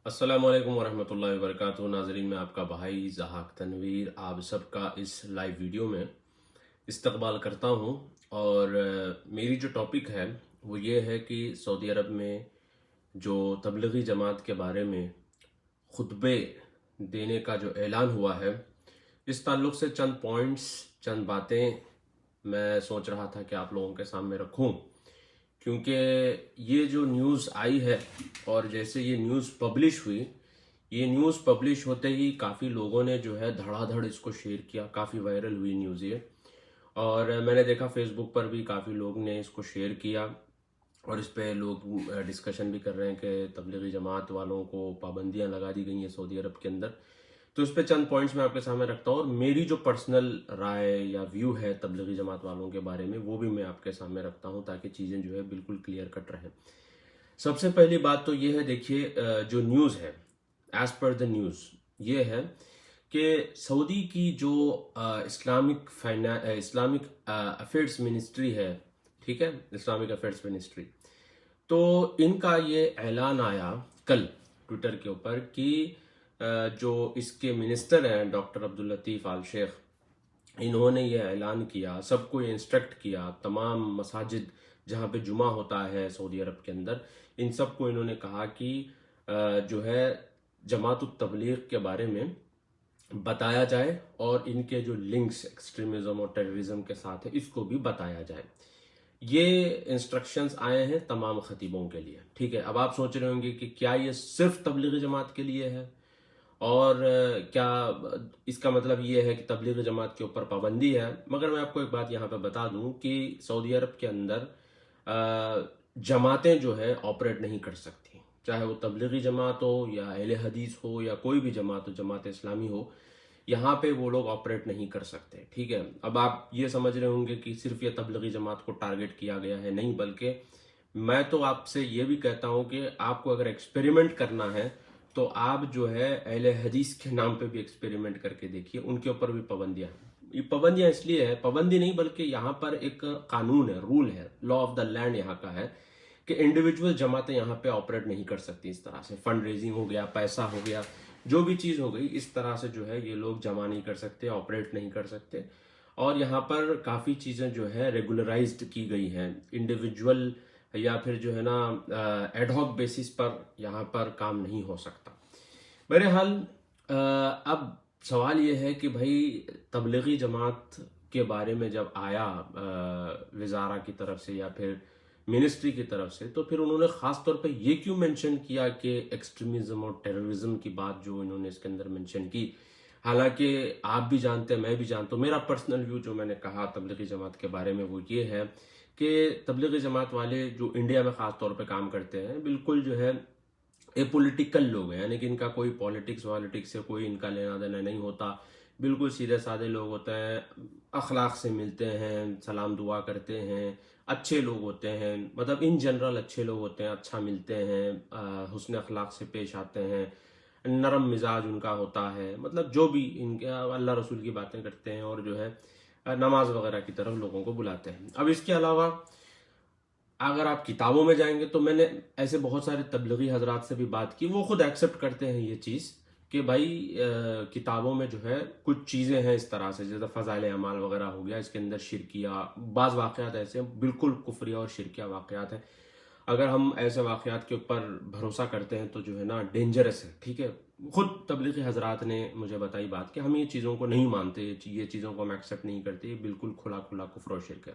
अस्सलामु अलैकुम वरहमतुल्लाहि वबरकातुहू। नाजरीन, मैं आपका भाई जहाक तनवीर आप सबका इस लाइव वीडियो में इस्तकबाल करता हूँ। और मेरी जो टॉपिक है वो ये है कि सऊदी अरब में जो तबलीगी जमात के बारे में खुतबे देने का जो ऐलान हुआ है, इस ताल्लुक़ से चंद पॉइंट्स, चंद बातें मैं सोच रहा था कि आप लोगों के सामने रखूं। क्योंकि ये जो न्यूज़ आई है और जैसे ये न्यूज़ पब्लिश हुई, ये न्यूज़ पब्लिश होते ही काफ़ी लोगों ने जो है धड़ाधड़ इसको शेयर किया। काफ़ी वायरल हुई न्यूज़ ये, और मैंने देखा फेसबुक पर भी काफ़ी लोग ने इसको शेयर किया और इस पे लोग डिस्कशन भी कर रहे हैं कि तबलीगी जमात वालों को पाबंदियां लगा दी गई हैं सऊदी अरब के अंदर। तो इस पे चंद पॉइंट्स मैं आपके सामने रखता हूँ और मेरी जो पर्सनल राय या व्यू है तबलीगी जमात वालों के बारे में वो भी मैं आपके सामने रखता हूँ, ताकि चीज़ें जो है बिल्कुल क्लियर कट रहें। सबसे पहली बात तो ये है, देखिए जो न्यूज़ है, एज पर द न्यूज़ ये है कि सऊदी की जो इस्लामिक अफेयर्स मिनिस्ट्री है, ठीक है, इस्लामिक अफेयर्स मिनिस्ट्री, तो इनका ये ऐलान आया कल ट्विटर के ऊपर कि जो इसके मिनिस्टर हैं डॉक्टर अब्दुल लतीफ़ आल शेख, इन्होंने ये ऐलान किया, सबको ये इंस्ट्रक्ट किया, तमाम मसाजिद जहाँ पे जुमा होता है सऊदी अरब के अंदर, इन सबको इन्होंने कहा कि जो है जमात तबलीग के बारे में बताया जाए और इनके जो लिंक्स एक्सट्रीमिज्म और टेररिज्म के साथ है इसको भी बताया जाए। ये इंस्ट्रक्शंस आए हैं तमाम खतीबों के लिए, ठीक है। अब आप सोच रहे होंगे कि क्या ये सिर्फ तबलीगी जमात के लिए है, और क्या इसका मतलब ये है कि तबलीगी जमात के ऊपर पाबंदी है। मगर मैं आपको एक बात यहाँ पे बता दूं कि सऊदी अरब के अंदर जमातें जो है ऑपरेट नहीं कर सकती, चाहे वो तबलीगी जमात हो या अहले हदीस हो या कोई भी जमात हो, जमात इस्लामी हो, यहाँ पे वो लोग ऑपरेट नहीं कर सकते, ठीक है। अब आप ये समझ रहे होंगे कि सिर्फ ये तबलीगी जमात को टारगेट किया गया है, नहीं, बल्कि मैं तो आपसे ये भी कहता हूँ कि आपको अगर एक्सपेरिमेंट करना है तो आप जो है अहले हदीस के नाम पे भी एक्सपेरिमेंट करके देखिए, उनके ऊपर भी पाबंदियां हैं। ये पाबंदियां इसलिए है, पाबंदी नहीं बल्कि यहाँ पर एक कानून है, रूल है, लॉ ऑफ द लैंड यहाँ का है कि इंडिविजुअल जमातें यहाँ पे ऑपरेट नहीं कर सकती। इस तरह से फंड रेजिंग हो गया, पैसा हो गया, जो भी चीज हो गई, इस तरह से जो है ये लोग जमा नहीं कर सकते, ऑपरेट नहीं कर सकते। और यहाँ पर काफी चीजें जो है रेगुलराइज्ड की गई हैं, इंडिविजुअल या फिर जो है ना एडहॉक बेसिस पर यहाँ पर काम नहीं हो सकता। बहरहाल अब सवाल ये है कि भाई तबलीगी जमात के बारे में जब आया वजारा की तरफ से या फिर मिनिस्ट्री की तरफ से, तो फिर उन्होंने ख़ास तौर पे ये क्यों मेंशन किया कि एक्सट्रीमिज्म और टेररिज्म की बात जो इन्होंने इसके अंदर मेंशन की। हालांकि आप भी जानते हैं, मैं भी जानता हूँ, मेरा पर्सनल व्यू जो मैंने कहा तबलीगी जमात के बारे में वो ये है कि तबलीगी जमात वाले जो इंडिया में ख़ास तौर पे काम करते हैं, बिल्कुल जो है ए पॉलिटिकल लोग हैं, यानी कि इनका कोई पॉलिटिक्स वॉलिटिक्स से कोई इनका लेना देना नहीं होता। बिल्कुल सीधे साधे लोग होते हैं, अखलाक से मिलते हैं, सलाम दुआ करते हैं, अच्छे लोग होते हैं, मतलब इन जनरल अच्छे लोग होते हैं, अच्छा मिलते हैं, हुस्न अखलाक से पेश आते हैं, नरम मिजाज उनका होता है, मतलब जो भी इनके अल्लाह रसूल की बातें करते हैं और जो है नमाज वगैरह की तरफ लोगों को बुलाते हैं। अब इसके अलावा अगर आप किताबों में जाएंगे तो मैंने ऐसे बहुत सारे तबलीगी हजरात से भी बात की, वो खुद एक्सेप्ट करते हैं ये चीज़ कि भाई किताबों में जो है कुछ चीज़ें हैं इस तरह से, जैसे फ़ज़ाइल अमाल वगैरह हो गया, इसके अंदर शिरकिया बाज़ वाक़यात ऐसे बिल्कुल कुफरिया और शिरकिया वाक़यात हैं। अगर हम ऐसे वाक़यात के ऊपर भरोसा करते हैं तो जो है ना डेंजरस है, ठीक है। खुद तबलीगी हजरात ने मुझे बताई बात कि हम ये चीज़ों को नहीं मानते, ये चीज़ों को हम एक्सेप्ट नहीं करते, ये बिल्कुल खुला खुला कुफ्र और शिरक है।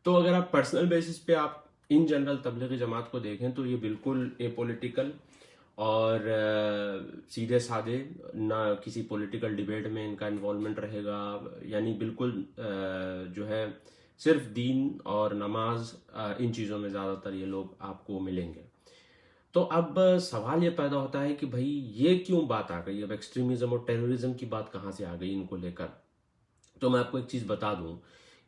तो अगर आप पर्सनल बेसिस पे आप इन जनरल तबलीगी जमात को देखें तो ये बिल्कुल एपॉलिटिकल और सीधे साधे, ना किसी पॉलिटिकल डिबेट में इनका इन्वॉल्वमेंट रहेगा, यानी बिल्कुल जो है सिर्फ दीन और नमाज, इन चीज़ों में ज़्यादातर ये लोग आपको मिलेंगे। तो अब सवाल ये पैदा होता है कि भाई ये क्यों बात आ गई, अब एक्सट्रीमिज्म और टेररिज्म की बात कहाँ से आ गई इनको लेकर। तो मैं आपको एक चीज़ बता दूं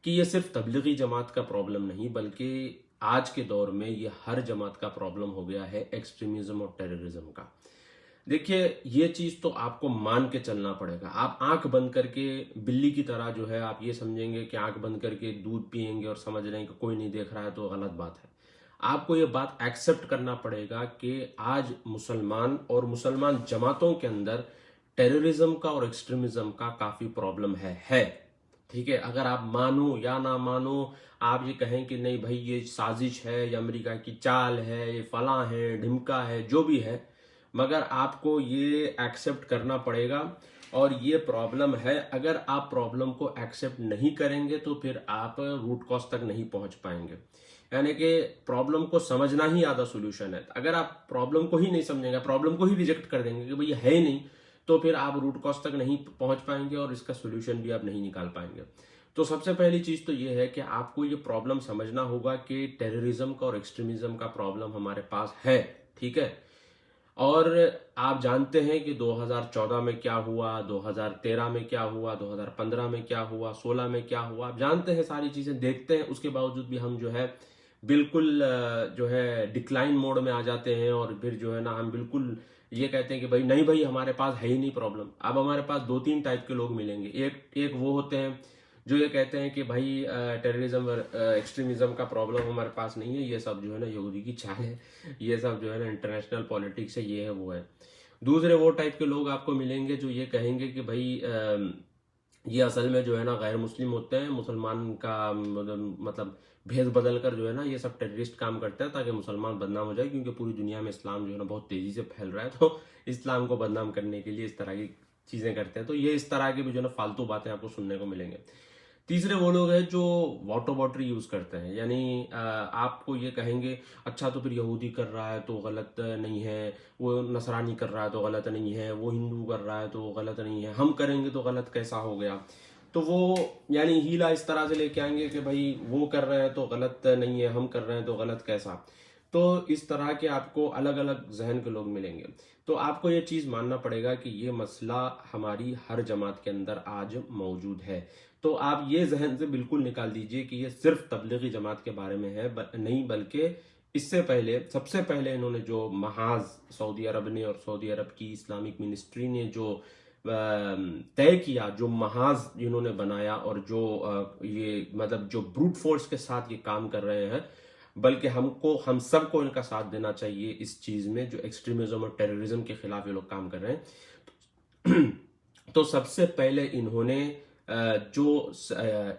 कि ये सिर्फ तबलीगी जमात का प्रॉब्लम नहीं, बल्कि आज के दौर में ये हर जमात का प्रॉब्लम हो गया है, एक्सट्रीमिज्म और टेररिज्म का। देखिए ये चीज़ तो आपको मान के चलना पड़ेगा। आप आंख बंद करके बिल्ली की तरह जो है आप ये समझेंगे कि आंख बंद करके दूध पिएंगे और समझ रहे हैं कि कोई नहीं देख रहा है, तो गलत बात है। आपको ये बात एक्सेप्ट करना पड़ेगा कि आज मुसलमान और मुसलमान जमातों के अंदर टेररिज्म का और एक्सट्रीमिज्म का काफी प्रॉब्लम है। ठीक है, अगर आप मानो या ना मानो, आप ये कहें कि नहीं भाई ये साजिश है, ये अमेरिका की चाल है, ये फला है, ढिमका है, जो भी है, मगर आपको ये एक्सेप्ट करना पड़ेगा और ये प्रॉब्लम है। अगर आप प्रॉब्लम को एक्सेप्ट नहीं करेंगे तो फिर आप रूट कॉज तक नहीं पहुंच पाएंगे। यानी कि प्रॉब्लम को समझना ही आधा सोल्यूशन है। अगर आप प्रॉब्लम को ही नहीं समझेंगे, प्रॉब्लम को ही रिजेक्ट कर देंगे कि भाई है ही नहीं, तो फिर आप रूट कॉज तक नहीं पहुंच पाएंगे और इसका सोल्यूशन भी आप नहीं निकाल पाएंगे। तो सबसे पहली चीज तो ये है कि आपको ये प्रॉब्लम समझना होगा कि टेररिज्म का और एक्सट्रीमिज्म का प्रॉब्लम हमारे पास है। ठीक है, और आप जानते हैं कि 2014 में क्या हुआ, 2013 में क्या हुआ, 2015 में क्या हुआ, 16 में क्या हुआ, आप जानते हैं, सारी चीजें देखते हैं। उसके बावजूद भी हम जो है बिल्कुल जो है डिक्लाइन मोड में आ जाते हैं और फिर जो है ना हम बिल्कुल ये कहते हैं कि भाई नहीं भाई हमारे पास है ही नहीं प्रॉब्लम। अब हमारे पास दो तीन टाइप के लोग मिलेंगे। एक वो होते हैं जो ये कहते हैं कि भाई टेररिज्म और एक्सट्रीमिज्म का प्रॉब्लम हमारे पास नहीं है, ये सब जो है ना यहूदी की चाल है, ये सब जो है ना इंटरनेशनल पॉलिटिक्स है, ये है वो है। दूसरे वो टाइप के लोग आपको मिलेंगे जो ये कहेंगे कि भाई ये असल में जो है ना गैर मुस्लिम होते हैं, मुसलमान का मतलब भेद बदल कर जो है ना ये सब टेररिस्ट काम करते हैं ताकि मुसलमान बदनाम हो जाए, क्योंकि पूरी दुनिया में इस्लाम जो है ना बहुत तेजी से फैल रहा है, तो इस्लाम को बदनाम करने के लिए इस तरह की चीजें करते हैं। तो ये इस तरह के भी जो है ना फालतू बातें आपको सुनने को मिलेंगे। तीसरे वो लोग हैं जो वाटर बॉटल यूज करते हैं, यानी आपको ये कहेंगे अच्छा तो फिर यहूदी कर रहा है तो गलत नहीं है, वो नसरानी कर रहा है तो गलत नहीं है, वो हिंदू कर रहा है तो गलत नहीं है, हम करेंगे तो गलत कैसा हो गया। तो वो यानी हीला इस तरह से लेके आएंगे कि भाई वो कर रहे हैं तो गलत नहीं है, हम कर रहे हैं तो गलत कैसा। तो इस तरह के आपको अलग अलग जहन के लोग मिलेंगे। तो आपको ये चीज मानना पड़ेगा कि ये मसला हमारी हर जमात के अंदर आज मौजूद है। तो आप ये जहन से बिल्कुल निकाल दीजिए कि ये सिर्फ तबलीगी जमात के बारे में है, नहीं, बल्कि इससे पहले सबसे पहले इन्होंने जो महाज सऊदी अरब ने और सऊदी अरब की इस्लामिक मिनिस्ट्री ने जो तय किया, जो महाज इन्होंने बनाया और जो ये मतलब जो ब्रूट फोर्स के साथ ये काम कर रहे हैं, बल्कि हम सबको इनका साथ देना चाहिए इस चीज में जो एक्सट्रीमिज्म और टेररिज्म के खिलाफ ये लोग काम कर रहे हैं। तो सबसे पहले इन्होंने जो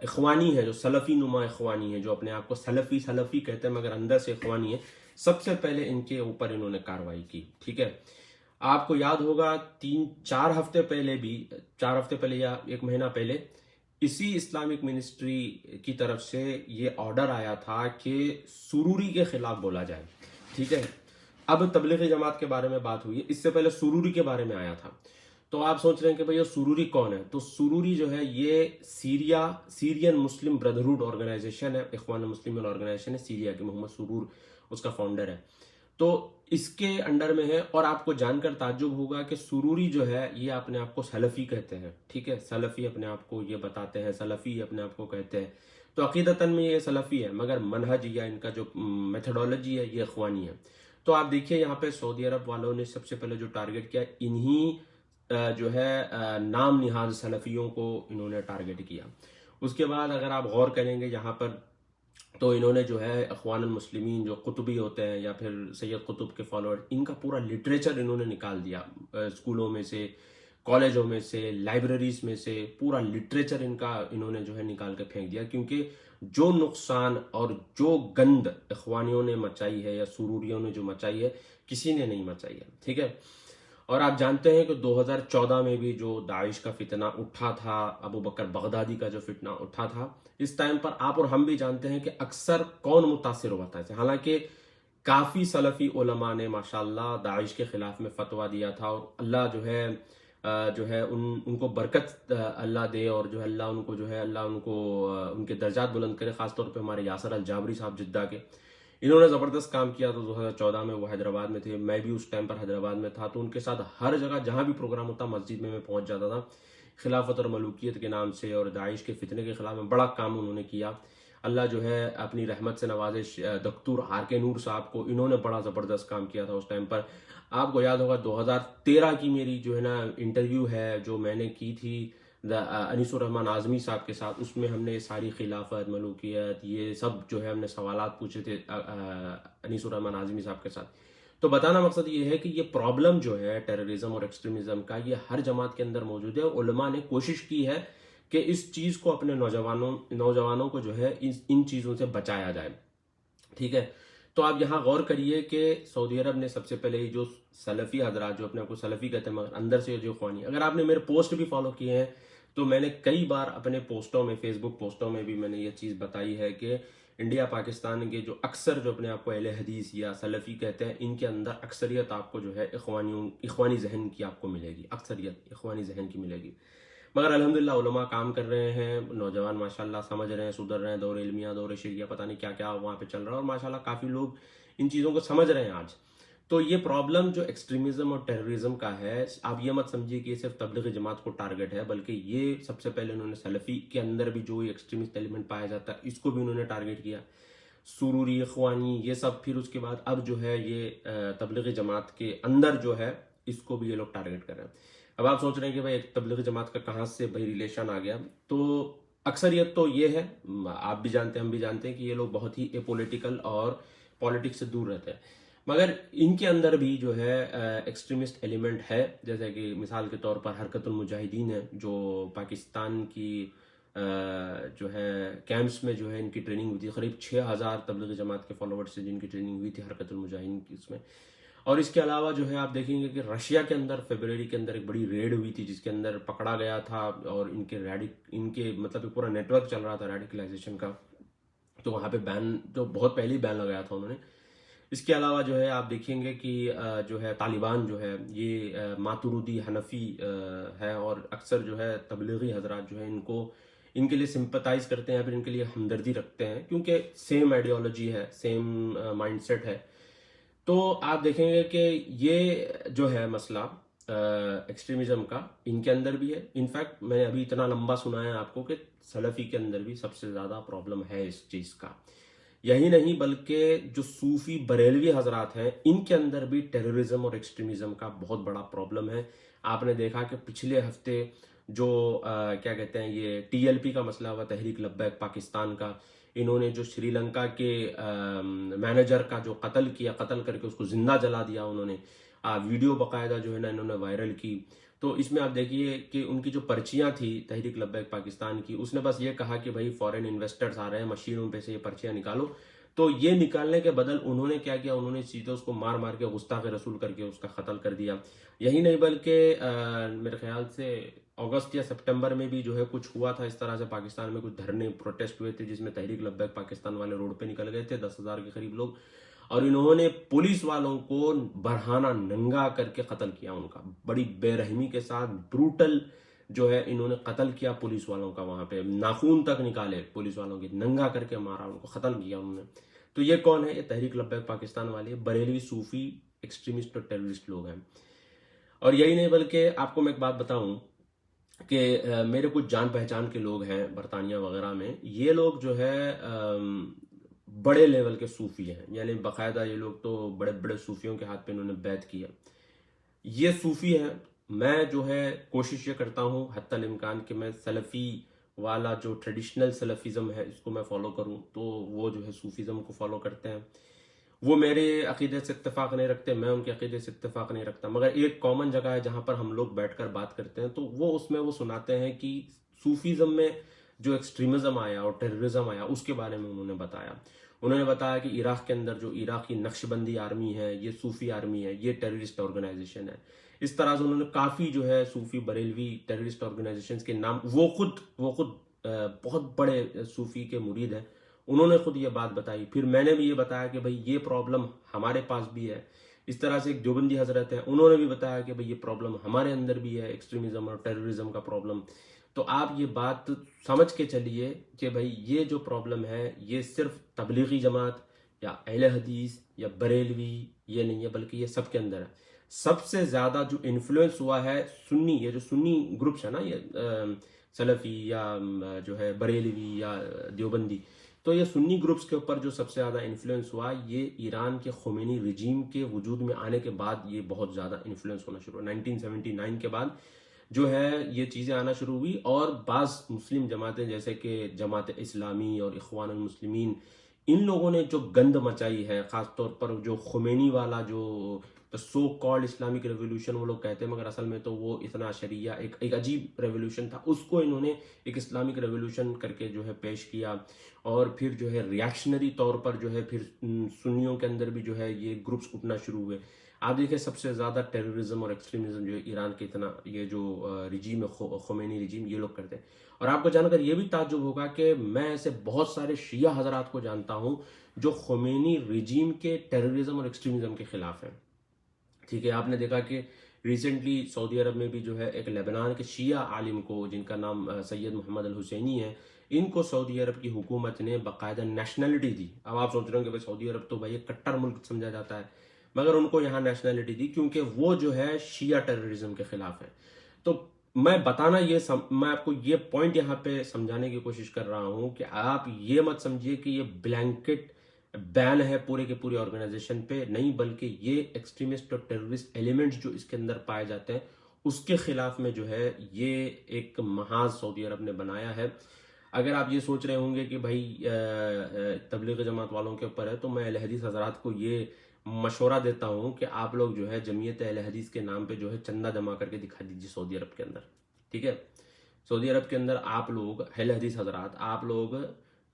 इखवानी है, जो सलफी नुमा इखवानी है, जो अपने आप को सलफी सलफी कहते हैं मगर अंदर से इखवानी है, सबसे पहले इनके ऊपर इन्होंने कार्रवाई की। ठीक है, आपको याद होगा 3-4 हफ्ते पहले भी, 4 हफ्ते पहले या 1 महीना पहले इसी इस्लामिक मिनिस्ट्री की तरफ से ये ऑर्डर आया था कि सुरूरी के खिलाफ बोला जाए। ठीक है, अब तबलीगी जमात के बारे में बात हुई है, इससे पहले सुरूरी के बारे में आया था। तो आप सोच रहे हैं कि भाई ये सुरूरी कौन है? तो सुरूरी जो है ये सीरियन मुस्लिम ब्रदरहुड ऑर्गेनाइजेशन है, इख्वान मुस्लिम ऑर्गेनाइजेशन है सीरिया के, मोहम्मद सुरूर उसका फाउंडर है। तो इसके अंडर में है। और आपको जानकर ताज्जुब होगा कि सुरूरी जो है ये अपने आप को सलफी कहते हैं। ठीक है, सलफी अपने आप को ये बताते हैं, सलफी अपने आप को कहते हैं। तो अकीदतन में ये सलफी है, मगर मनहज या इनका जो मेथडोलॉजी है ये इख्वानी है। तो आप देखिए यहाँ पे सऊदी अरब वालों ने सबसे पहले जो टारगेट किया, इन्हीं जो है नाम निहाज सलफियों को इन्होंने टारगेट किया। उसके बाद अगर आप गौर करेंगे यहाँ पर, तो इन्होंने जो है अखवान मुस्लिमीन जो कुतुबी होते हैं या फिर सैयद कुतुब के फॉलोअर, इनका पूरा लिटरेचर इन्होंने निकाल दिया। स्कूलों में से, कॉलेजों में से, लाइब्रेरीज में से पूरा लिटरेचर इनका इन्होंने जो है निकाल के फेंक दिया, क्योंकि जो नुकसान और जो गंद इखवानियों ने मचाई है या सुरूरियों ने जो मचाई है, किसी ने नहीं मचाई है। ठीक है, और आप जानते हैं कि 2014 में भी जो दाइश का फितना उठा था, अबू बकर बगदादी का जो फितना उठा था, इस टाइम पर आप और हम भी जानते हैं कि अक्सर कौन मुतासिर हुआ था। हालांकि काफी सलफी उलमा ने माशाल्लाह दाइश के खिलाफ में फतवा दिया था, और अल्लाह जो है उनको बरकत अल्लाह दे, और जो है अल्लाह उनको उनके दर्जात बुलंद करे। खासतौर पे हमारे यासर अल जाबरी साहब जिद्दा के, इन्होंने जबरदस्त काम किया। तो 2014 में वो हैदराबाद में थे, मैं भी उस टाइम पर हैदराबाद में था, तो उनके साथ हर जगह जहां भी प्रोग्राम होता मस्जिद में मैं पहुंच जाता था। खिलाफत और मलूकियत के नाम से और दाइश के फितने के खिलाफ में बड़ा काम उन्होंने किया। अल्लाह जो है अपनी रहमत से नवाजे दक्तूर आर.के. नूर साहब को, इन्होंने बड़ा जबरदस्त काम किया था उस टाइम पर। आपको याद होगा 2013 की मेरी जो है ना इंटरव्यू है जो मैंने की थी अनीसुर रहमान आज़मी साहब के साथ, उसमें हमने ये सारी खिलाफत, मलूकियत, ये सब जो है हमने सवालात पूछे थे अनीसुर रहमान आज़मी साहब के साथ। तो बताना मकसद ये है कि ये प्रॉब्लम जो है टेररिज्म और एक्सट्रीमिज्म का, ये हर जमात के अंदर मौजूद है। उलमा ने कोशिश की है कि इस चीज़ को अपने नौजवानों को जो है इन चीज़ों से बचाया जाए, ठीक है। तो आप यहाँ गौर करिए कि सऊदी अरब ने सबसे पहले जो सलफ़ी हजरात, जो अपने आप को सलफ़ी कहते हैं मगर अंदर से जो ख्वानी, अगर आपने मेरे पोस्ट भी फॉलो किए हैं तो मैंने कई बार अपने पोस्टों में, फेसबुक पोस्टों में भी मैंने ये चीज़ बताई है कि इंडिया पाकिस्तान के जो अक्सर जो अपने आप को अहले हदीस या सलफ़ी कहते हैं, इनके अंदर अक्सरियत आपको जो है इख्वानी जहन की आपको मिलेगी, अक्सरियत इख्वानी जहन की मिलेगी। मगर अल्हम्दुलिल्लाह उलमा काम कर रहे हैं, नौजवान माशाल्लाह समझ रहे हैं, सुधर रहे हैं, दौर इल्मिया, दौर शरिया, पता नहीं क्या क्या वहाँ पे चल रहा है, और माशाल्लाह काफ़ी लोग इन चीज़ों को समझ रहे हैं आज। तो ये प्रॉब्लम जो एक्सट्रीमिज्म और टेररिज्म का है, आप ये मत समझिए कि ये सिर्फ तबलीगी जमात को टारगेट है, बल्कि ये सबसे पहले उन्होंने सलफ़ी के अंदर भी जो एक्सट्रीमिस्ट एलिमेंट पाया जाता है, इसको भी उन्होंने टारगेट किया, सुरूरी, इख्वानी, ये सब। फिर उसके बाद अब जो है ये तबलीगी जमात के अंदर जो है, इसको भी ये लोग टारगेट कर रहे हैं। अब आप सोच रहे हैं कि भाई एक तबलीगी जमात का कहाँ से भाई रिलेशन आ गया, तो अक्सरियत तो ये है, आप भी जानते हैं, हम भी जानते हैं कि ये लोग बहुत ही एपोलिटिकल और पॉलिटिक्स से दूर रहते हैं। मगर इनके अंदर भी जो है एक्सट्रीमिस्ट एलिमेंट है, जैसे कि मिसाल के तौर पर हरकतुल मुजाहिदीन है, जो पाकिस्तान की जो है कैंप्स में जो है इनकी ट्रेनिंग हुई थी। करीब 6000 तबलीगी जमात के फॉलोवर्स से जिनकी ट्रेनिंग हुई थी हरकतुल मुजाहिदीन की, इसमें। और इसके अलावा जो है आप देखेंगे कि रशिया के अंदर फरवरी के अंदर एक बड़ी रेड हुई थी, जिसके अंदर पकड़ा गया था, और इनके मतलब एक पूरा नेटवर्क चल रहा था रेडिकलाइजेशन का। तो वहाँ पे बैन, जो बहुत पहले ही बैन लगाया था उन्होंने। इसके अलावा जो है आप देखेंगे कि जो है तालिबान जो है ये मातुरुदी हनफी है, और अक्सर जो है तबलीगी हजरात जो है इनके लिए सिंपथाइज करते हैं, फिर इनके लिए हमदर्दी रखते हैं, क्योंकि सेम आइडियोलॉजी है, सेम माइंडसेट है। तो आप देखेंगे कि ये जो है मसला एक्सट्रीमिज्म का इनके अंदर भी है। इनफैक्ट मैंने अभी इतना लंबा सुनाया आपको कि सलफ़ी के अंदर भी सबसे ज़्यादा प्रॉब्लम है इस चीज़ का। यही नहीं, बल्कि जो सूफी बरेलवी हजरात हैं, इनके अंदर भी टेररिज्म और एक्सट्रीमिज्म का बहुत बड़ा प्रॉब्लम है। आपने देखा कि पिछले हफ्ते जो क्या कहते हैं, ये टीएलपी का मसला हुआ, तहरीक लब्बैक पाकिस्तान का, इन्होंने जो श्रीलंका के मैनेजर का जो कत्ल करके उसको जिंदा जला दिया उन्होंने, वीडियो बाकायदा जो है ना इन्होंने वायरल की। तो इसमें आप देखिए कि उनकी जो पर्चियां थी तहरीक लब्बैक पाकिस्तान की, उसने बस ये कहा कि भाई फॉरेन इन्वेस्टर्स आ रहे हैं, मशीनों पे से ये पर्चियां निकालो। तो ये निकालने के बदल उन्होंने क्या किया, उन्होंने सीधे उसको मार मार के गुस्ताखे रसूल करके उसका कत्ल कर दिया। यही नहीं, बल्कि मेरे ख्याल से अगस्त या सितंबर में भी जो है कुछ हुआ था इस तरह से, पाकिस्तान में कुछ धरने प्रोटेस्ट हुए थे, जिसमें तहरीक लब्बैक पाकिस्तान वाले रोड पे निकल गए थे, 10,000 के करीब लोग, और इन्होंने पुलिस वालों को बरहाना नंगा करके कत्ल किया उनका, बड़ी बेरहमी के साथ ब्रूटल जो है इन्होंने कत्ल किया पुलिस वालों का, वहां पे नाखून तक निकाले पुलिस वालों के, नंगा करके मारा उनको, कत्ल किया उन्होंने। तो ये कौन है? ये तहरीक लब्बैक पाकिस्तान वाले बरेलवी सूफी एक्सट्रीमिस्ट और टेररिस्ट लोग हैं। और यही नहीं, बल्कि आपको मैं एक बात बताऊं कि मेरे कुछ जान पहचान के लोग हैं बरतानिया वगैरह में, ये लोग जो है बड़े लेवल के सूफी हैं, यानी बाकायदा ये लोग तो बड़े बड़े सूफियों के हाथ पे इन्होंने बैत किया, ये सूफी हैं। मैं जो है कोशिश ये करता हूँ हत्तल इम्कान कि मैं सलफ़ी वाला जो ट्रेडिशनल सलफ़िज़म है इसको मैं फॉलो करूँ, तो वो जो है सूफीज़म को फॉलो करते हैं। वो मेरे अकीदे से इत्तेफाक नहीं रखते, मैं उनके अकीदे से इत्तेफाक नहीं रखता, मगर एक कॉमन जगह है जहां पर हम लोग बैठकर बात करते हैं, तो वो उसमें वो सुनाते हैं कि सूफीज़म में जो एक्सट्रीमिज्म आया और टेररिज्म आया उसके बारे में उन्होंने बताया। उन्होंने बताया कि इराक के अंदर जो इराकी नक्शबंदी आर्मी है, ये सूफी आर्मी है, ये टेररिस्ट ऑर्गेनाइजेशन है। इस तरह से उन्होंने काफ़ी जो है सूफी बरेलवी टेररिस्ट ऑर्गेनाइजेशन के नाम, वो खुद बहुत बड़े सूफी के मुरीद हैं, उन्होंने खुद ये बात बताई। फिर मैंने भी ये बताया कि भाई ये प्रॉब्लम हमारे पास भी है। इस तरह से एक देवबंदी हजरत है, उन्होंने भी बताया कि भाई ये प्रॉब्लम हमारे अंदर भी है, एक्सट्रीमिज्म और टेररिज्म का प्रॉब्लम। तो आप ये बात समझ के चलिए कि भाई ये जो प्रॉब्लम है ये सिर्फ तबलीगी जमात या अहले हदीस या बरेलवी ये नहीं है, बल्कि ये सब के अंदर है। सबसे ज्यादा जो इन्फ्लुएंस हुआ है सुन्नी, ये जो सुन्नी ग्रुप्स है ना, ये सलफी या जो है बरेलवी या देवबंदी, तो ये सुन्नी ग्रुप्स के ऊपर जो सबसे ज़्यादा इन्फ्लुएंस हुआ, ये ईरान के खुमैनी रिजीम के वजूद में आने के बाद ये बहुत ज़्यादा इन्फ्लुएंस होना शुरू हुआ। 1979 के बाद जो है ये चीज़ें आना शुरू हुई। और बाज़ मुस्लिम जमातें जैसे कि जमात इस्लामी और इख्वानुल मुस्लिमीन, इन लोगों ने जो गंद मचाई है, ख़ास तौर पर जो खुमैनी वाला जो सो कॉल्ड इस्लामिक रेवोल्यूशन वो लोग कहते हैं, मगर असल में तो वो इतना शरिया एक अजीब रेवोल्यूशन था, उसको इन्होंने एक इस्लामिक रेवोल्यूशन करके जो है पेश किया। और फिर जो है रिएक्शनरी तौर पर जो है फिर सुन्नियों के अंदर भी जो है ये ग्रुप्स उठना शुरू हुए। आप देखिए सबसे ज़्यादा टेररिज्म और एक्सट्रीमिज्म जो है ईरान के इतना ये जो रिजीम है खुमैनी रिजीम, ये लोग करते हैं। और आपको जानकर ये भी ताज्जुब होगा कि मैं ऐसे बहुत सारे शिया हजरात को जानता हूं जो खुमैनी रिजीम के टेररिज्म और एक्सट्रीमिज्म के खिलाफ हैं। ठीक है, आपने देखा कि रिसेंटली सऊदी अरब में भी जो है एक लेबनान के शिया आलिम को, जिनका नाम सैयद मोहम्मद अल हुसैनी है, इनको सऊदी अरब की हुकूमत ने बाकायदा नेशनलिटी दी। अब आप सोच रहे हो कि भाई सऊदी अरब तो भाई एक कट्टर मुल्क समझा जाता है, मगर उनको यहाँ नेशनलिटी दी क्योंकि वो जो है शिया टेररिज्म के खिलाफ है। तो मैं बताना मैं आपको ये पॉइंट यहाँ पे समझाने की कोशिश कर रहा हूँ कि आप ये मत समझिए कि ये ब्लैंकेट बैन है पूरे के पूरे ऑर्गेनाइजेशन पे, नहीं, बल्कि ये एक्सट्रीमिस्ट और टेररिस्ट एलिमेंट्स जो इसके अंदर पाए जाते हैं उसके खिलाफ में जो है ये एक महाज सऊदी अरब ने बनाया है। अगर आप ये सोच रहे होंगे कि भाई तबलीग जमात वालों के ऊपर है, तो मैं अहले हदीस हजरात को ये मशवरा देता हूँ कि आप लोग जो है जमीयत अहले हदीस के नाम पे जो है चंदा जमा करके दिखा दीजिए सऊदी अरब के अंदर। ठीक है, सऊदी अरब के अंदर आप लोग अहले हदीस हजरात, आप लोग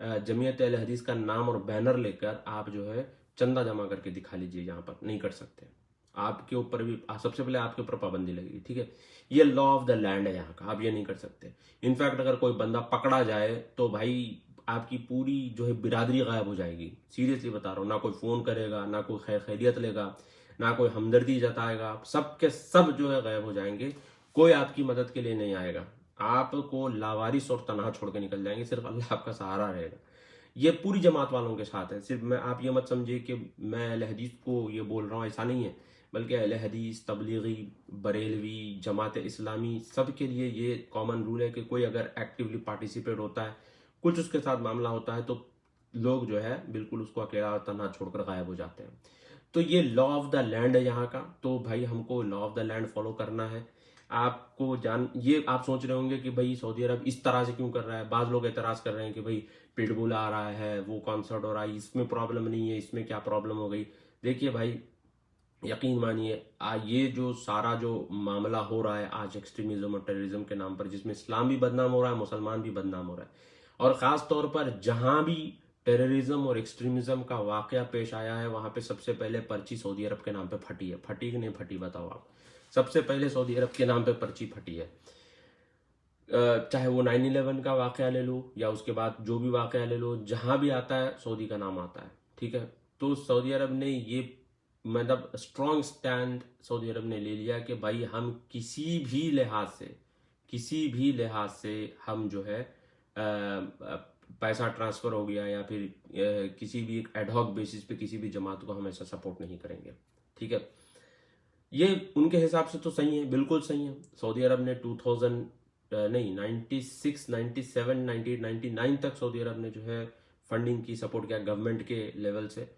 जमीयत अहले हदीस का नाम और बैनर लेकर आप जो है चंदा जमा करके दिखा लीजिए। यहाँ पर नहीं कर सकते, आपके ऊपर भी सबसे पहले आपके ऊपर पाबंदी लगेगी। ठीक है, ये लॉ ऑफ द लैंड है यहाँ का, आप ये नहीं कर सकते। इनफैक्ट अगर कोई बंदा पकड़ा जाए तो भाई आपकी पूरी जो है बिरादरी गायब हो जाएगी। सीरियसली बता रहा हूँ, ना कोई फोन करेगा, ना कोई खैर खैरियत लेगा, ना कोई हमदर्दी जताएगा, सब के सब जो है गायब हो जाएंगे। कोई आपकी मदद के लिए नहीं आएगा, आपको लावारिस और तनहा छोड़ के निकल जाएंगे, सिर्फ अल्लाह आपका सहारा रहेगा। ये पूरी जमात वालों के साथ है। सिर्फ मैं, आप ये मत समझिए कि मैं अहले हदीस को ये बोल रहा हूँ, ऐसा नहीं है, बल्कि अहले हदीस, तबलीगी, बरेलवी, जमात इस्लामी, सब के लिए ये कॉमन रूल है कि कोई अगर एक्टिवली पार्टिसिपेट होता है, कुछ उसके साथ मामला होता है, तो लोग जो है बिल्कुल उसको अकेला तनहा छोड़कर गायब हो जाते हैं। तो ये लॉ ऑफ द लैंड है यहाँ का, तो भाई हमको law of the land follow करना है। आपको ये आप सोच रहे होंगे कि भाई सऊदी अरब इस तरह से क्यों कर रहा है। बाज लोग एतराज कर रहे हैं कि भाई पिटबुल आ रहा है, वो कॉन्सर्ट हो रहा है, इसमें प्रॉब्लम नहीं है, इसमें क्या प्रॉब्लम हो गई। देखिए भाई, यकीन मानिए, ये जो सारा जो मामला हो रहा है आज एक्सट्रीमिज्म और टेररिज्म के नाम पर, जिसमें इस्लाम भी बदनाम हो रहा है, मुसलमान भी बदनाम हो रहा है, और ख़ास तौर पर जहां भी टेररिज्म और एक्सट्रीमिज्म का वाकया पेश आया है, वहां पे सबसे पहले पर्ची सऊदी अरब के नाम पे फटी है। फटी कि नहीं फटी बताओ आप? सबसे पहले सऊदी अरब के नाम पे पर्ची फटी है। चाहे वो 9/11 का वाकया ले लो या उसके बाद जो भी वाकया ले लो, जहां भी आता है सऊदी का नाम आता है। ठीक है, तो सऊदी अरब ने ये मतलब स्ट्रॉन्ग स्टैंड सऊदी अरब ने ले लिया कि भाई हम किसी भी लिहाज से हम जो है पैसा ट्रांसफर हो गया या फिर किसी भी एक एडहॉक बेसिस पे किसी भी जमात को हम ऐसा सपोर्ट नहीं करेंगे। ठीक है, ये उनके हिसाब से तो सही है, बिल्कुल सही है। सऊदी अरब ने 2000 नहीं 96, 97, 98, 99 तक सऊदी अरब ने जो है फंडिंग की, सपोर्ट किया गवर्नमेंट के लेवल से।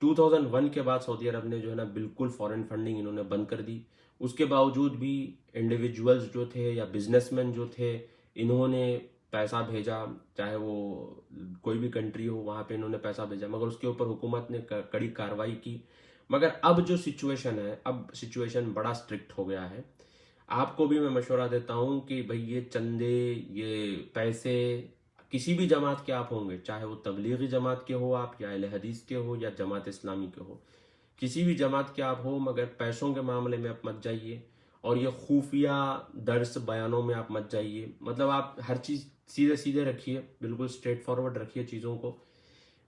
2001 के बाद सऊदी अरब ने जो है ना बिल्कुल फॉरेन फंडिंग इन्होंने बंद कर दी। उसके बावजूद भी इंडिविजुअल्स जो थे या बिजनेसमैन जो थे, इन्होंने पैसा भेजा, चाहे वो कोई भी कंट्री हो, वहां पे इन्होंने पैसा भेजा, मगर उसके ऊपर हुकूमत ने कड़ी कार्रवाई की। मगर अब जो सिचुएशन है, अब सिचुएशन बड़ा स्ट्रिक्ट हो गया है। आपको भी मैं मशवरा देता हूं कि भाई ये चंदे, ये पैसे, किसी भी जमात के आप होंगे, चाहे वो तबलीगी जमात के हो आप, या अहले हदीस के हो, या जमात इस्लामी के हो, किसी भी जमात के आप हो, मगर पैसों के मामले में आप मत जाइए, और ये खुफिया दर्स बयानों में आप मत जाइए। मतलब आप हर चीज़ सीधे सीधे रखिए, बिल्कुल स्ट्रेट फॉरवर्ड रखिए चीज़ों को।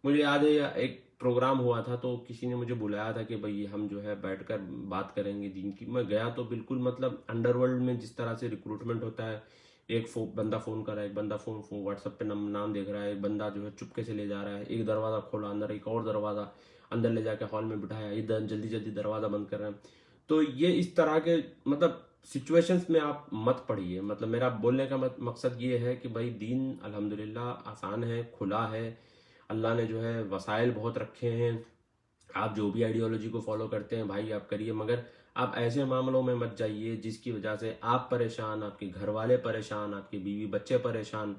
मुझे याद है एक प्रोग्राम हुआ था, तो किसी ने मुझे बुलाया था कि भाई हम जो है बैठकर बात करेंगे दीन की। मैं गया तो बिल्कुल मतलब अंडरवर्ल्ड में जिस तरह से रिक्रूटमेंट होता है, एक बंदा फोन कर रहा है, एक बंदा फोन व्हाट्सएप पे नाम देख रहा है, एक बंदा जो है चुपके से ले जा रहा है, एक दरवाजा खोला अंदर, एक और दरवाजा अंदर ले जाकर हॉल में बिठाया, इधर जल्दी जल्दी दरवाजा बंद कर रहे हैं। तो ये इस तरह के मतलब सिचुएशंस में आप मत पड़िए। मतलब मेरा बोलने का मकसद ये है कि भाई दीन अल्हम्दुलिल्लाह आसान है, खुला है, अल्लाह ने जो है वसाइल बहुत रखे हैं। आप जो भी आइडियोलॉजी को फॉलो करते हैं भाई आप करिए, मगर आप ऐसे मामलों में मत जाइए जिसकी वजह से आप परेशान, आपके घर वाले परेशान, आपके बीवी बच्चे परेशान,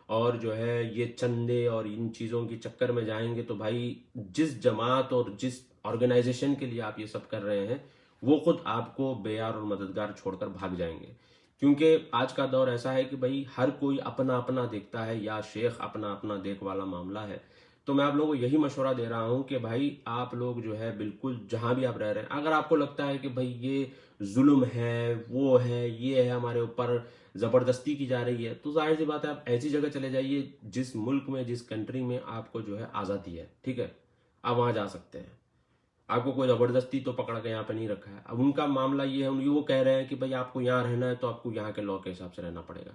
और जो है ये चंदे और इन चीज़ों के चक्कर में जाएंगे तो भाई जिस जमात और जिस ऑर्गेनाइजेशन के लिए आप ये सब कर रहे हैं वो खुद आपको बेयार और मददगार छोड़कर भाग जाएंगे। क्योंकि आज का दौर ऐसा है कि भाई हर कोई अपना अपना देखता है, या शेख अपना अपना देख वाला मामला है। तो मैं आप लोगों को यही मशवरा दे रहा हूं कि भाई आप लोग जो है बिल्कुल जहां भी आप रह रहे हैं, अगर आपको लगता है कि भाई ये जुल्म है, वो है, ये है, हमारे ऊपर जबरदस्ती की जा रही है, तो जाहिर सी बात है आप ऐसी जगह चले जाइए जिस मुल्क में, जिस कंट्री में आपको जो है आज़ादी है, ठीक है, आप वहां जा सकते हैं। आपको कोई जबरदस्ती तो पकड़ के यहाँ पे नहीं रखा है। अब उनका मामला ये है, वो कह रहे हैं कि भाई आपको यहाँ रहना है तो आपको यहाँ के लॉ के हिसाब से रहना पड़ेगा।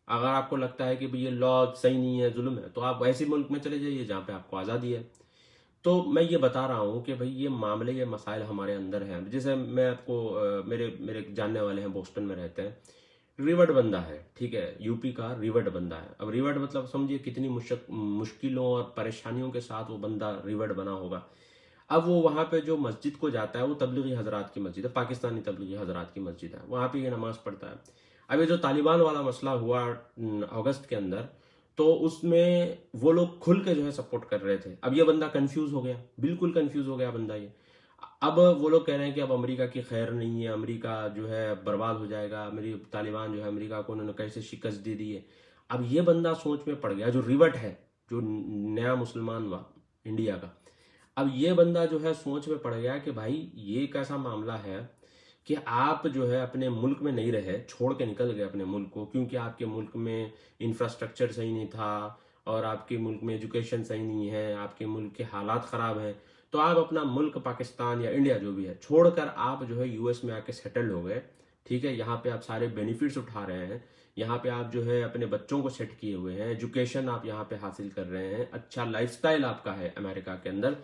अगर आपको लगता है कि भाई ये लॉ सही नहीं है, जुल्म है, तो आप ऐसे मुल्क में चले जाइए जहाँ पे आपको आज़ादी है। तो मैं ये बता रहा हूँ कि भाई ये मामले, ये मसाइल हमारे अंदर हैं। जैसे मैं आपको मेरे मेरे जानने वाले हैं, बोस्टन में रहते हैं, रिवर्ट बंदा है, ठीक है, यूपी का रिवर्ट बंदा है। अब रिवर्ट मतलब समझिए कितनी मुश्किलों और परेशानियों के साथ वो बंदा रिवर्ट बना होगा। अब वो वहाँ पे जो मस्जिद को जाता है वो तबलीगी हजरात की मस्जिद है, पाकिस्तानी तबलीगी हजरात की मस्जिद है, वहाँ पे ये नमाज पढ़ता है। अब ये जो तालिबान वाला मसला हुआ अगस्त के अंदर, तो उसमें वो लोग खुल के जो है सपोर्ट कर रहे थे। अब ये बंदा कंफ्यूज हो गया, बिल्कुल कंफ्यूज हो गया बंदा ये। अब वो लोग कह रहे हैं कि अब अमेरिका की खैर नहीं है, अमेरिका जो है बर्बाद हो जाएगा, मेरी तालिबान जो है अमेरिका को उन्होंने कैसे शिकस्त दे दी है। अब ये बंदा सोच में पड़ गया, जो रिवर्ट है, जो नया मुसलमान हुआ इंडिया का। अब ये बंदा जो है सोच में पड़ गया कि भाई ये कैसा मामला है कि आप जो है अपने मुल्क में नहीं रहे, छोड़ के निकल गए अपने मुल्क को, क्योंकि आपके मुल्क में इंफ्रास्ट्रक्चर सही नहीं था और आपके मुल्क में एजुकेशन सही नहीं है, आपके मुल्क के हालात ख़राब हैं। तो आप अपना मुल्क पाकिस्तान या इंडिया जो भी है छोड़कर आप जो है यूएस में आके सेटल हो गए, ठीक है। यहाँ पे आप सारे बेनिफिट्स उठा रहे हैं, यहाँ पे आप जो है अपने बच्चों को सेट किए हुए हैं, एजुकेशन आप यहाँ पे हासिल कर रहे हैं, अच्छा लाइफस्टाइल आपका है अमेरिका के अंदर।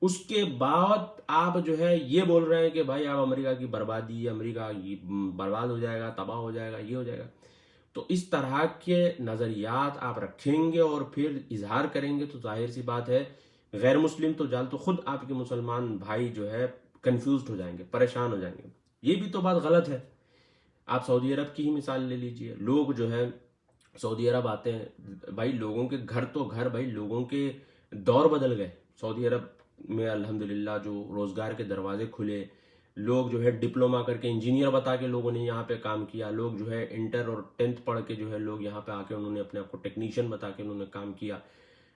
उसके बाद आप जो है ये बोल रहे हैं कि भाई आप अमेरिका की बर्बादी, अमेरिका ये बर्बाद हो जाएगा, तबाह हो जाएगा, ये हो जाएगा। तो इस तरह के नज़रियात आप रखेंगे और फिर इजहार करेंगे तो जाहिर सी बात है गैर मुस्लिम तो जान तो खुद आपके मुसलमान भाई जो है कंफ्यूज हो जाएंगे, परेशान हो जाएंगे। ये भी तो बात गलत है। आप सऊदी अरब की ही मिसाल ले लीजिए, लोग जो है सऊदी अरब आते हैं, भाई लोगों के घर तो घर, भाई लोगों के दौर बदल गए। सऊदी अरब में अल्हम्दुलिल्लाह जो रोजगार के दरवाजे खुले, लोग जो है डिप्लोमा करके इंजीनियर बता के लोगों ने यहाँ पे काम किया, लोग जो है इंटर और 10th पढ़ के जो है लोग यहाँ पे आके उन्होंने अपने आप को टेक्नीशियन बता के उन्होंने काम किया,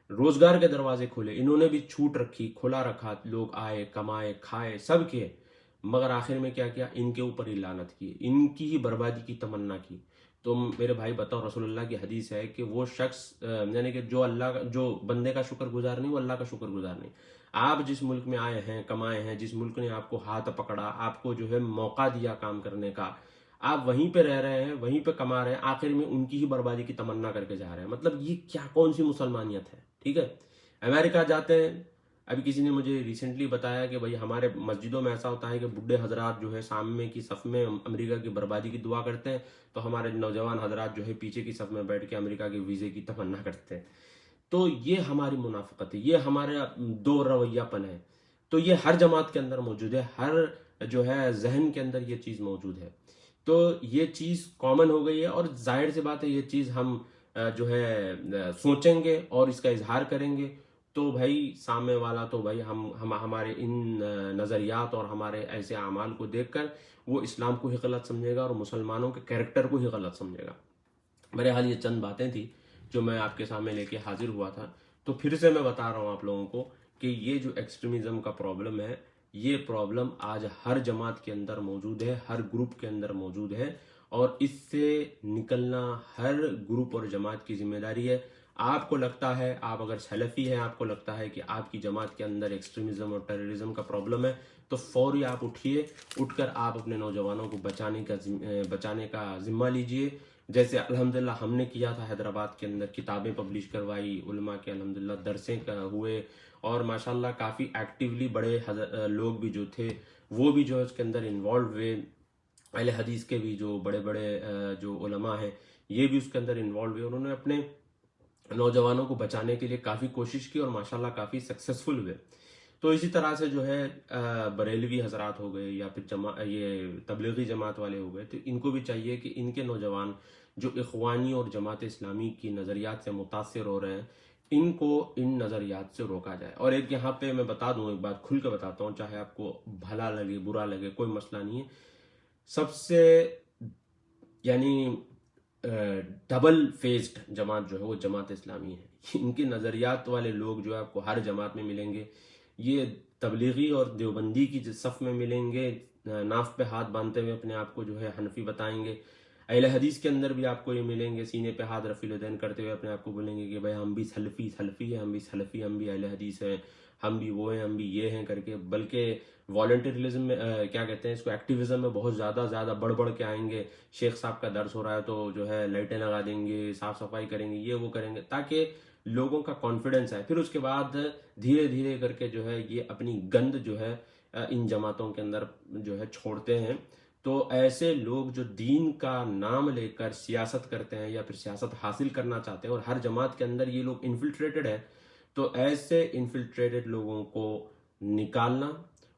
रोजगार के दरवाजे खुले, इन्होंने भी छूट रखी, खुला रखा, लोग आए, कमाए, खाए, सब किए। मगर आखिर में क्या किया, इनके ऊपर ही लानत की, इनकी ही बर्बादी की तमन्ना की। तो मेरे भाई बताओ, रसूलुल्लाह की हदीस है कि वो शख्स यानी कि जो अल्लाह का, जो बंदे का शुक्रगुजार नहीं वो अल्लाह का शुक्रगुजार नहीं। आप जिस मुल्क में आए हैं, कमाए हैं, जिस मुल्क ने आपको हाथ पकड़ा, आपको जो है मौका दिया काम करने का, आप वहीं पे रह रहे हैं, वहीं पे कमा रहे हैं, आखिर में उनकी ही बर्बादी की तमन्ना करके जा रहे हैं। मतलब ये क्या, कौन सी मुसलमानियत है, ठीक है। अमेरिका जाते हैं, अभी किसी ने मुझे रिसेंटली बताया कि भाई हमारे मस्जिदों में ऐसा होता है कि बुढ़े हजरात जो है सामने की सफ में अमेरिका की बर्बादी की दुआ करते हैं, तो हमारे नौजवान हजरात जो है पीछे की सफ में बैठ के अमेरिका के वीजे की तमन्ना करते हैं। तो ये हमारी मुनाफिकत है, ये हमारा दो रवैयापन है। तो ये हर जमात के अंदर मौजूद है, हर जो है जहन के अंदर ये चीज़ मौजूद है। तो ये चीज़ कॉमन हो गई है और जाहिर सी बात है ये चीज़ हम जो है सोचेंगे और इसका इजहार करेंगे तो भाई सामने वाला तो भाई हम हमारे इन नज़रियात और हमारे ऐसे अमाल को देखकर वो इस्लाम को ही गलत समझेगा और मुसलमानों के कैरेक्टर को ही गलत समझेगा। मेरे हाल ये चंद बातें थी जो मैं आपके सामने लेके हाजिर हुआ था। तो फिर से मैं बता रहा हूँ आप लोगों को कि ये जो एक्सट्रीमिज्म का प्रॉब्लम है, ये प्रॉब्लम आज हर जमात के अंदर मौजूद है, हर ग्रुप के अंदर मौजूद है और इससे निकलना हर ग्रुप और जमात की जिम्मेदारी है। आपको लगता है, आप अगर सलफी हैं, आपको लगता है कि आपकी जमात के अंदर एक्सट्रीमिज्म और टेररिज्म का प्रॉब्लम है, तो फौरी आप उठिए, उठकर आप अपने नौजवानों को बचाने का जिम्मा लीजिए। जैसे अल्हम्दुलिल्लाह हमने किया था, हैदराबाद के अंदर किताबें पब्लिश करवाई, उलमा के अल्हम्दुलिल्लाह दरसें हुए और माशाल्लाह काफ़ी एक्टिवली बड़े लोग भी जो थे वो भी जो है उसके अंदर इन्वॉल्व हुए। अहले हदीस के भी जो बड़े बड़े जो उलमा हैं ये भी उसके अंदर इन्वॉल्व हुए, उन्होंने अपने नौजवानों को बचाने के लिए काफ़ी कोशिश की और माशाल्लाह काफ़ी सक्सेसफुल हुए। तो इसी तरह से जो है बरेलवी हजरात हो गए या फिर ये तबलीगी जमात वाले हो गए, तो इनको भी चाहिए कि इनके नौजवान जो इखवानी और जमात इस्लामी की नज़रियात से मुतासर हो रहे हैं, इनको इन नज़रियात से रोका जाए। और एक यहाँ पे मैं बता दूं, एक बात खुल के बताता हूँ, चाहे आपको भला लगे बुरा लगे कोई मसला नहीं है। सबसे यानी डबल फेस्ड जमात जो है वो जमात इस्लामी है। इनके नज़रियात वाले लोग जो है आपको हर जमात में मिलेंगे। ये तबलीगी और देवबंदी की सफ़ में मिलेंगे, नाफ पे हाथ बांधते हुए अपने आप को जो है हनफी बताएंगे। अहले हदीस के अंदर भी आपको ये मिलेंगे, सीने पे हाथ रफ़ील करते हुए अपने आप को बोलेंगे कि भाई हम भी सलफ़ी है, हम भी सलफ़ी, हम भी अहले हदीस हैं, हम भी वो हैं, हम भी ये हैं करके। बल्कि वॉलंटियरिज्म में क्या कहते हैं इसको, एक्टिविज्म में बहुत ज़्यादा बढ़ बढ़ के आएंगे। शेख साहब का दर्स हो रहा है तो जो है लाइटें लगा देंगे, साफ़ सफाई करेंगे, ये वो करेंगे, ताकि लोगों का कॉन्फिडेंस आए। फिर उसके बाद धीरे धीरे करके जो है ये अपनी गंद जो है इन जमातों के अंदर जो है छोड़ते हैं। तो ऐसे लोग जो दीन का नाम लेकर सियासत करते हैं या फिर सियासत हासिल करना चाहते हैं, और हर जमात के अंदर ये लोग इन्फिल्ट्रेटेड है, तो ऐसे इन्फिल्ट्रेटेड लोगों को निकालना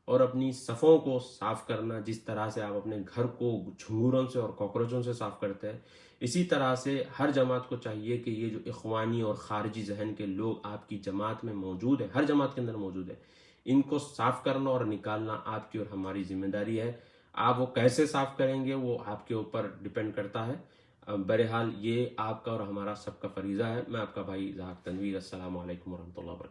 और अपनी सफ़ों को साफ करना, जिस तरह से आप अपने घर को झंगूरों से और कॉकरोचों से साफ करते हैं, इसी तरह से हर जमात को चाहिए कि ये जो इखवानी और खारजी जहन के लोग आपकी जमात में मौजूद है, हर जमात के अंदर मौजूद है, इनको साफ करना और निकालना आपकी और हमारी जिम्मेदारी है। आप वो कैसे साफ करेंगे वो आपके ऊपर डिपेंड करता है। बहरहाल ये आपका और हमारा सबका फरीज़ा है। मैं आपका भाई ज़ाहक तनवीर। अस्सलाम वालेकुम वरहमतुल्लाहि वबरकातुहू।